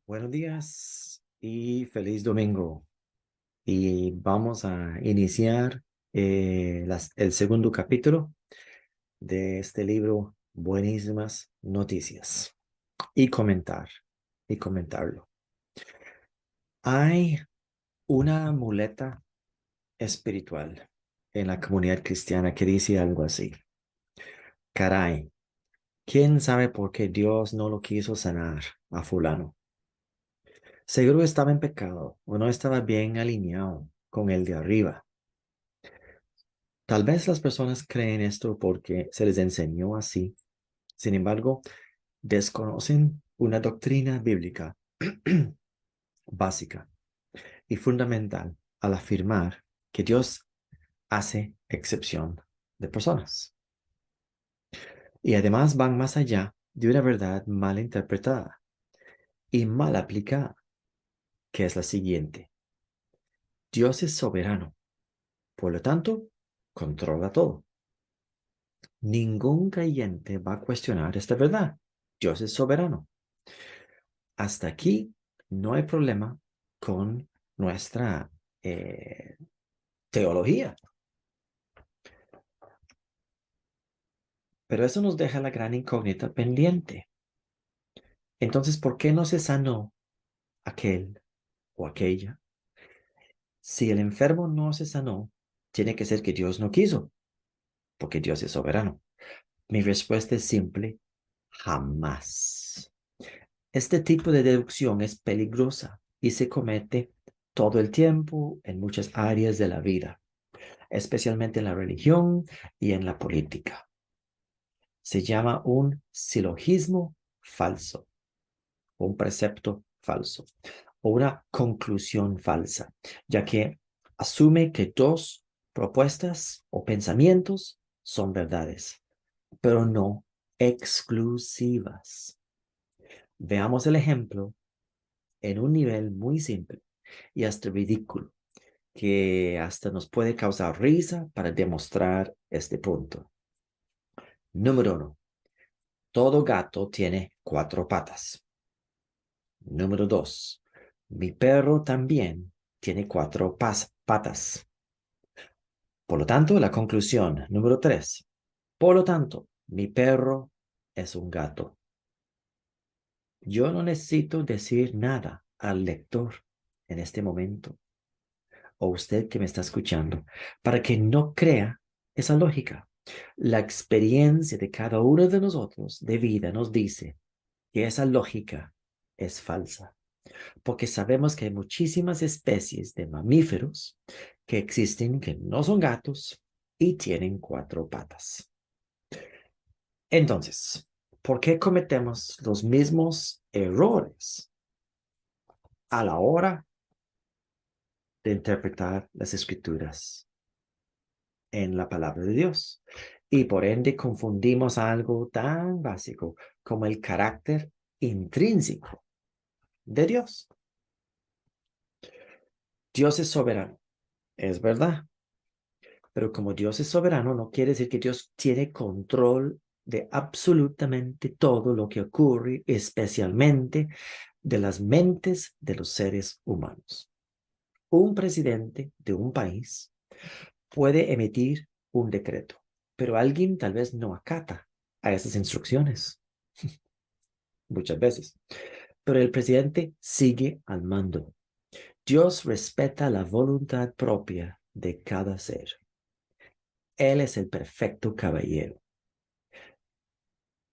Buenos días y feliz domingo. Y vamos a iniciar el segundo capítulo de este libro, Buenísimas Noticias, y comentarlo. Hay una muleta espiritual en la comunidad cristiana que dice algo así. Caray, ¿quién sabe por qué Dios no lo quiso sanar a fulano? Seguro estaba en pecado o no estaba bien alineado con el de arriba. Tal vez las personas creen esto porque se les enseñó así. Sin embargo, desconocen una doctrina bíblica básica y fundamental al afirmar que Dios hace excepción de personas. Y además van más allá de una verdad mal interpretada y mal aplicada, que es la siguiente. Dios es soberano, por lo tanto, controla todo. Ningún creyente va a cuestionar esta verdad. Dios es soberano. Hasta aquí no hay problema con nuestra eh, teología. Pero eso nos deja la gran incógnita pendiente. Entonces, ¿por qué no se sanó aquel o aquella? Si el enfermo no se sanó, tiene que ser que Dios no quiso, porque Dios es soberano. Mi respuesta es simple, jamás. Este tipo de deducción es peligrosa y se comete todo el tiempo en muchas áreas de la vida, especialmente en la religión y en la política. Se llama un silogismo falso, un precepto falso, o una conclusión falsa, ya que asume que dos propuestas o pensamientos son verdades, pero no exclusivas. Veamos el ejemplo en un nivel muy simple y hasta ridículo, que hasta nos puede causar risa para demostrar este punto. Número uno, todo gato tiene cuatro patas. Número dos, mi perro también tiene cuatro patas. Por lo tanto, la conclusión número tres, por lo tanto, mi perro es un gato. Yo no necesito decir nada al lector en este momento, o usted que me está escuchando, para que no crea esa lógica. La experiencia de cada uno de nosotros de vida nos dice que esa lógica es falsa, porque sabemos que hay muchísimas especies de mamíferos que existen que no son gatos y tienen cuatro patas. Entonces, ¿por qué cometemos los mismos errores a la hora de interpretar las escrituras en la palabra de Dios? Y por ende confundimos algo tan básico como el carácter intrínseco de Dios. Dios es soberano, es verdad, pero como Dios es soberano, no quiere decir que Dios tiene control de absolutamente todo lo que ocurre, especialmente de las mentes de los seres humanos. Un presidente de un país puede emitir un decreto, pero alguien tal vez no acata a esas instrucciones, muchas veces. Pero el presidente sigue al mando. Dios respeta la voluntad propia de cada ser. Él es el perfecto caballero.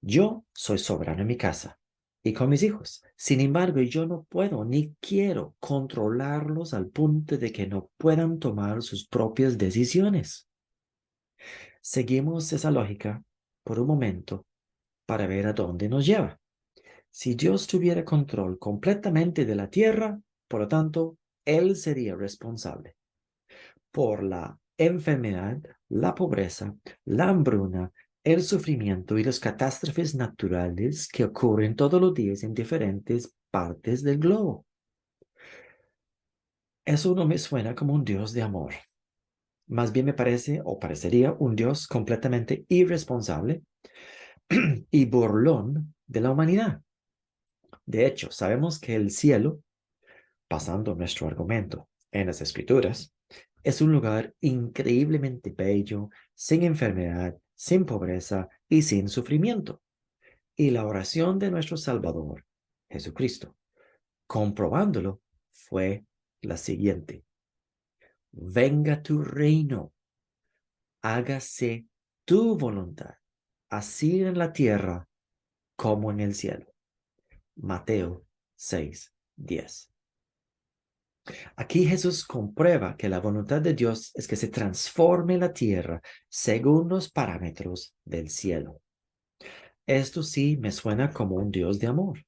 Yo soy soberano en mi casa y con mis hijos. Sin embargo, yo no puedo ni quiero controlarlos al punto de que no puedan tomar sus propias decisiones. Seguimos esa lógica por un momento para ver a dónde nos lleva. Si Dios tuviera control completamente de la tierra, por lo tanto, Él sería responsable por la enfermedad, la pobreza, la hambruna, el sufrimiento y las catástrofes naturales que ocurren todos los días en diferentes partes del globo. Eso no me suena como un Dios de amor. Más bien me parece o parecería un Dios completamente irresponsable y burlón de la humanidad. De hecho, sabemos que el cielo, basando nuestro argumento en las Escrituras, es un lugar increíblemente bello, sin enfermedad, sin pobreza y sin sufrimiento. Y la oración de nuestro Salvador, Jesucristo, comprobándolo, fue la siguiente: venga tu reino, hágase tu voluntad, así en la tierra como en el cielo. Mateo 6:10. Aquí Jesús comprueba que la voluntad de Dios es que se transforme la tierra según los parámetros del cielo. Esto sí me suena como un Dios de amor.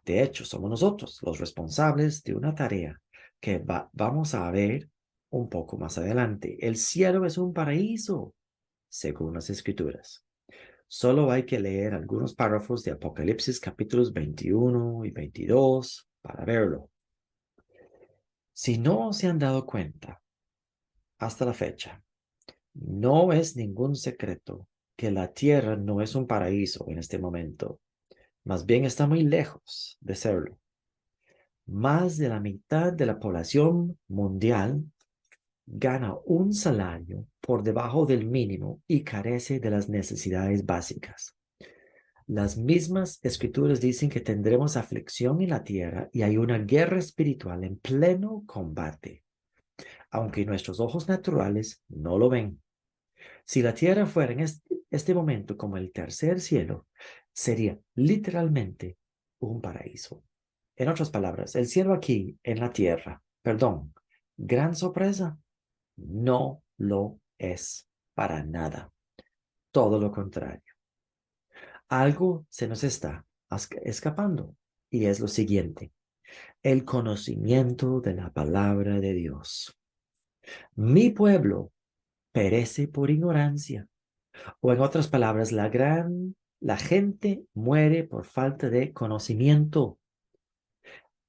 De hecho, somos nosotros los responsables de una tarea que vamos a ver un poco más adelante. El cielo es un paraíso, según las Escrituras. Solo hay que leer algunos párrafos de Apocalipsis capítulos 21 y 22 para verlo. Si no se han dado cuenta hasta la fecha, no es ningún secreto que la tierra no es un paraíso en este momento. Más bien está muy lejos de serlo. Más de la mitad de la población mundial gana un salario por debajo del mínimo y carece de las necesidades básicas. Las mismas escrituras dicen que tendremos aflicción en la tierra y hay una guerra espiritual en pleno combate, aunque nuestros ojos naturales no lo ven. Si la tierra fuera en este momento como el tercer cielo, sería literalmente un paraíso. En otras palabras, el cielo aquí en la tierra, perdón, gran sorpresa, no lo es para nada. Todo lo contrario. Algo se nos está escapando y es lo siguiente: el conocimiento de la palabra de Dios. Mi pueblo perece por ignorancia, o en otras palabras, la gente muere por falta de conocimiento.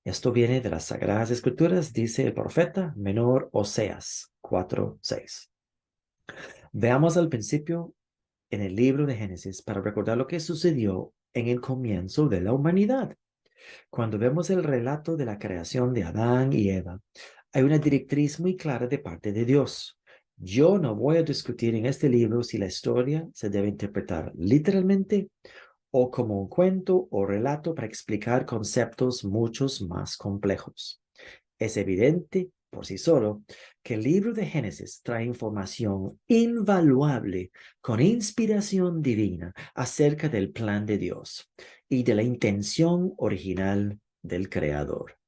Esto viene de las Sagradas Escrituras, dice el profeta menor Oseas 4:6. Veamos al principio en el libro de Génesis para recordar lo que sucedió en el comienzo de la humanidad. Cuando vemos el relato de la creación de Adán y Eva, hay una directriz muy clara de parte de Dios. Yo no voy a discutir en este libro si la historia se debe interpretar literalmente o como un cuento o relato para explicar conceptos muchos más complejos. Es evidente por sí solo que el libro de Génesis trae información invaluable con inspiración divina acerca del plan de Dios y de la intención original del Creador.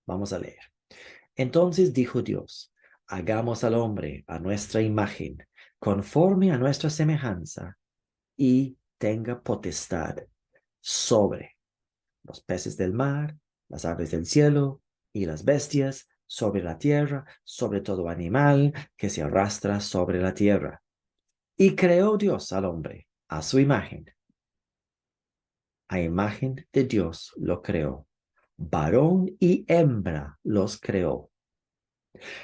Vamos a leer. Entonces dijo Dios: hagamos al hombre a nuestra imagen, conforme a nuestra semejanza, y tenga potestad sobre los peces del mar, las aves del cielo y las bestias, sobre la tierra, sobre todo animal que se arrastra sobre la tierra. Y creó Dios al hombre a su imagen. A imagen de Dios lo creó. Varón y hembra los creó.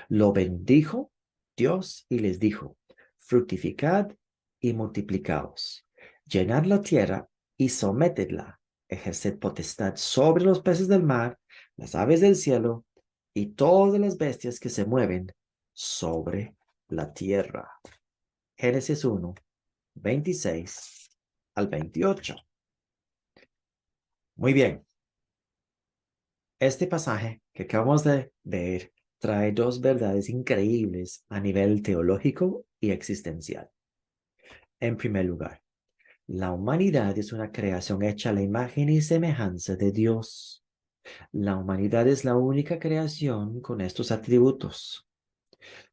Lo bendijo Dios y les dijo: fructificad y multiplicaos, llenad la tierra y sometedla, ejerced potestad sobre los peces del mar, las aves del cielo y todas las bestias que se mueven sobre la tierra. Génesis 1:26 al 28. Muy bien, este pasaje que acabamos de ver trae dos verdades increíbles a nivel teológico y existencial. En primer lugar, la humanidad es una creación hecha a la imagen y semejanza de Dios. La humanidad es la única creación con estos atributos.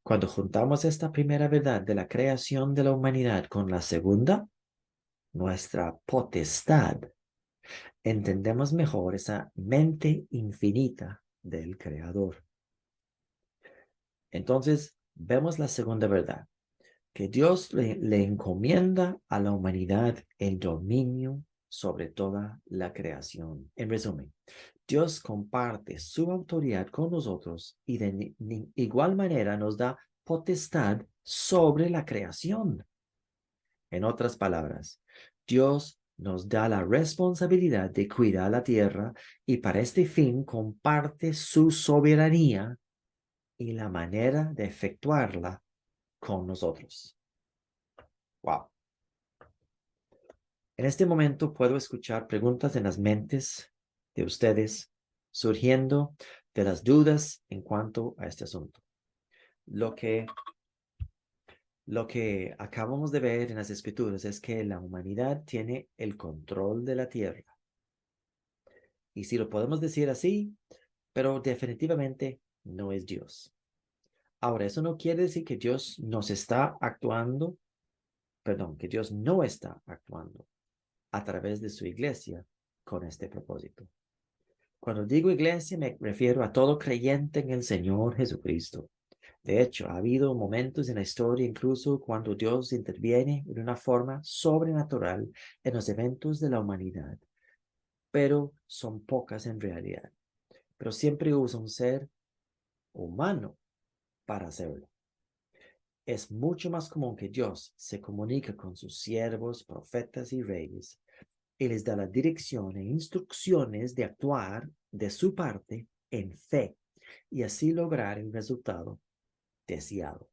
Cuando juntamos esta primera verdad de la creación de la humanidad con la segunda, nuestra potestad, entendemos mejor esa mente infinita del Creador. Entonces, vemos la segunda verdad, que Dios le encomienda a la humanidad el dominio sobre toda la creación. En resumen, Dios comparte su autoridad con nosotros y de igual manera nos da potestad sobre la creación. En otras palabras, Dios nos da la responsabilidad de cuidar la tierra y para este fin comparte su soberanía y la manera de efectuarla con nosotros. Wow. En este momento puedo escuchar preguntas en las mentes de ustedes surgiendo de las dudas en cuanto a este asunto. Lo que acabamos de ver en las escrituras es que la humanidad tiene el control de la tierra. Y si lo podemos decir así, pero definitivamente no es Dios. Ahora, eso no quiere decir que Dios nos está actuando, perdón, que Dios no está actuando a través de su iglesia con este propósito. Cuando digo iglesia me refiero a todo creyente en el Señor Jesucristo. De hecho, ha habido momentos en la historia incluso cuando Dios interviene de una forma sobrenatural en los eventos de la humanidad, pero son pocas en realidad. Pero siempre usa un ser humano para hacerlo. Es mucho más común que Dios se comunique con sus siervos, profetas y reyes y les da la dirección e instrucciones de actuar de su parte en fe y así lograr el resultado deseado.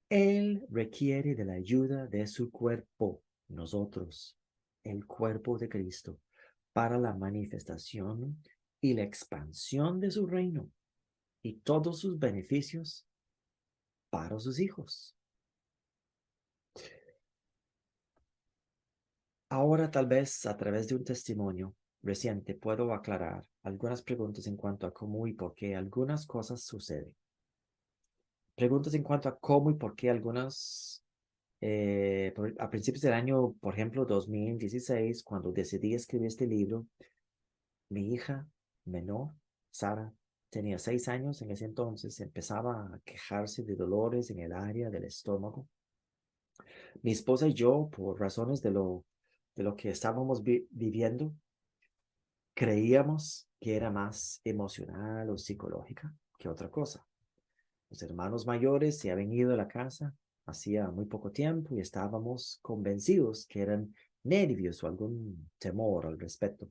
Él requiere de la ayuda de su cuerpo, nosotros, el cuerpo de Cristo, para la manifestación y la expansión de su reino y todos sus beneficios para sus hijos. Ahora tal vez a través de un testimonio reciente puedo aclarar algunas preguntas en cuanto a cómo y por qué algunas cosas suceden. Preguntas en cuanto a cómo y por qué algunas, a principios del año, por ejemplo, 2016, cuando decidí escribir este libro, mi hija menor, Sara, tenía 6 años en ese entonces, empezaba a quejarse de dolores en el área del estómago. Mi esposa y yo, por razones de lo que estábamos viviendo, creíamos que era más emocional o psicológica que otra cosa. Los hermanos mayores se habían ido de la casa hacía muy poco tiempo y estábamos convencidos que eran nervios o algún temor al respecto.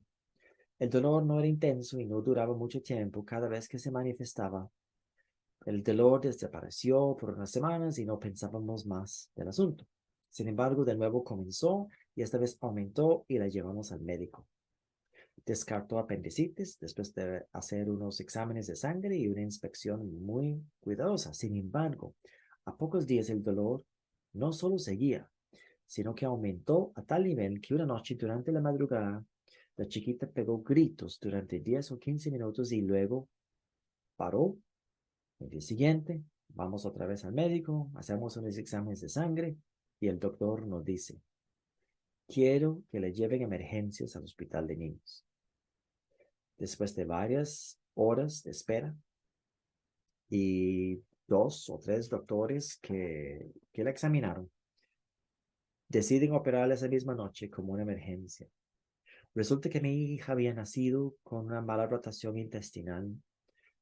El dolor no era intenso y no duraba mucho tiempo. Cada vez que se manifestaba, el dolor desapareció por unas semanas y no pensábamos más del asunto. Sin embargo, de nuevo comenzó y esta vez aumentó y la llevamos al médico. Descartó apendicitis después de hacer unos exámenes de sangre y una inspección muy cuidadosa. Sin embargo, a pocos días el dolor no solo seguía, sino que aumentó a tal nivel que una noche durante la madrugada la chiquita pegó gritos durante 10 o 15 minutos y luego paró. El día siguiente vamos otra vez al médico, hacemos unos exámenes de sangre y el doctor nos dice, quiero que le lleven emergencias al hospital de niños. Después de varias horas de espera y 2 o 3 doctores que la examinaron, deciden operarla esa misma noche como una emergencia. Resulta que mi hija había nacido con una mala rotación intestinal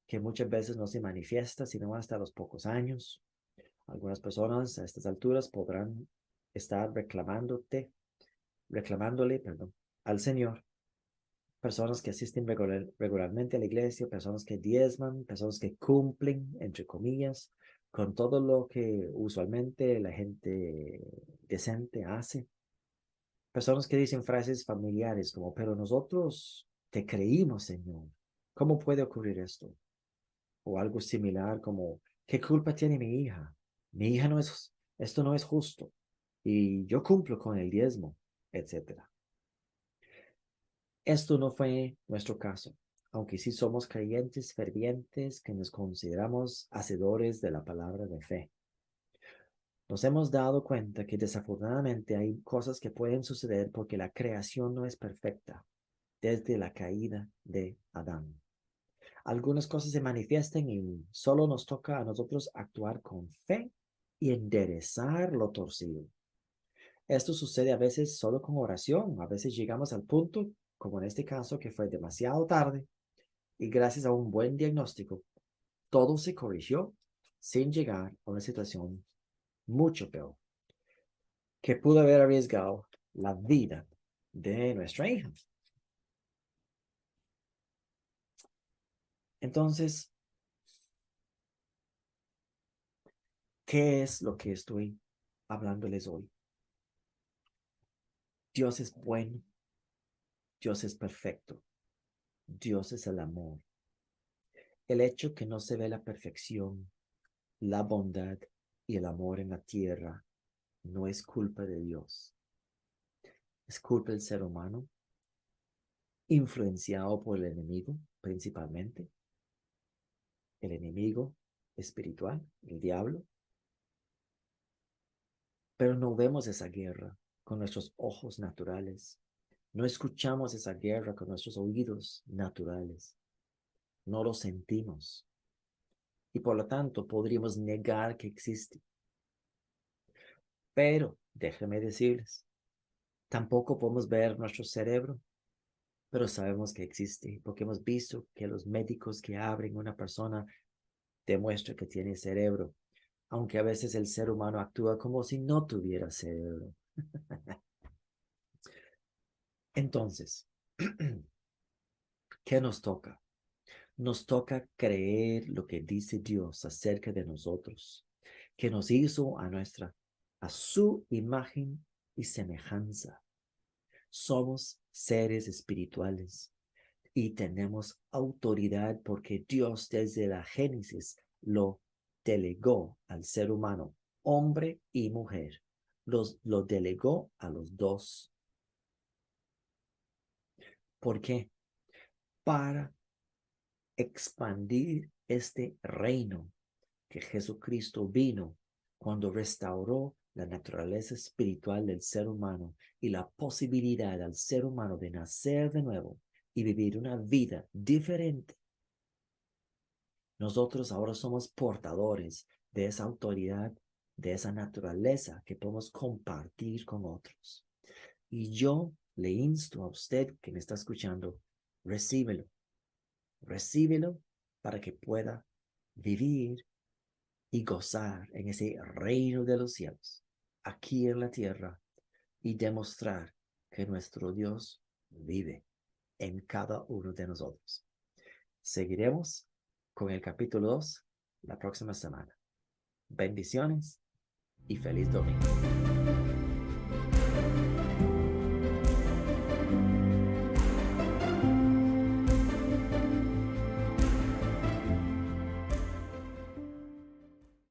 que muchas veces no se manifiesta sino hasta los pocos años. Algunas personas a estas alturas podrán estar reclamándole, perdón, al Señor. Personas que asisten regularmente a la iglesia, personas que diezman, personas que cumplen, entre comillas, con todo lo que usualmente la gente decente hace. Personas que dicen frases familiares como, pero nosotros te creímos, Señor. ¿Cómo puede ocurrir esto? O algo similar como, ¿qué culpa tiene mi hija? Mi hija no es, esto no es justo. Y yo cumplo con el diezmo, etcétera. Esto no fue nuestro caso, aunque sí somos creyentes fervientes que nos consideramos hacedores de la palabra de fe. Nos hemos dado cuenta que desafortunadamente hay cosas que pueden suceder porque la creación no es perfecta desde la caída de Adán. Algunas cosas se manifiestan y solo nos toca a nosotros actuar con fe y enderezar lo torcido. Esto sucede a veces solo con oración, a veces llegamos al punto, como en este caso, que fue demasiado tarde y gracias a un buen diagnóstico, todo se corrigió sin llegar a una situación mucho peor, que pudo haber arriesgado la vida de nuestra hija. Entonces, ¿qué es lo que estoy hablándoles hoy? Dios es bueno, Dios es perfecto, Dios es el amor. El hecho que no se ve la perfección, la bondad y el amor en la tierra no es culpa de Dios, es culpa del ser humano, influenciado por el enemigo principalmente, el enemigo espiritual, el diablo, pero no vemos esa guerra con nuestros ojos naturales, no escuchamos esa guerra con nuestros oídos naturales, no lo sentimos y por lo tanto podríamos negar que existe. Pero déjenme decirles, tampoco podemos ver nuestro cerebro, pero sabemos que existe porque hemos visto que los médicos que abren una persona demuestran que tiene cerebro, aunque a veces el ser humano actúa como si no tuviera cerebro. Entonces, ¿qué nos toca? Nos toca creer lo que dice Dios acerca de nosotros, que nos hizo a su imagen y semejanza. Somos seres espirituales y tenemos autoridad porque Dios desde la Génesis lo delegó al ser humano, hombre y mujer. Lo delegó a los dos. ¿Por qué? Para expandir este reino que Jesucristo vino cuando restauró la naturaleza espiritual del ser humano y la posibilidad al ser humano de nacer de nuevo y vivir una vida diferente. Nosotros ahora somos portadores de esa autoridad, de esa naturaleza que podemos compartir con otros. Y yo le insto a usted que me está escuchando, recíbelo, recíbelo para que pueda vivir y gozar en ese reino de los cielos, aquí en la tierra, y demostrar que nuestro Dios vive en cada uno de nosotros. Seguiremos con el capítulo 2 la próxima semana. Bendiciones y feliz domingo.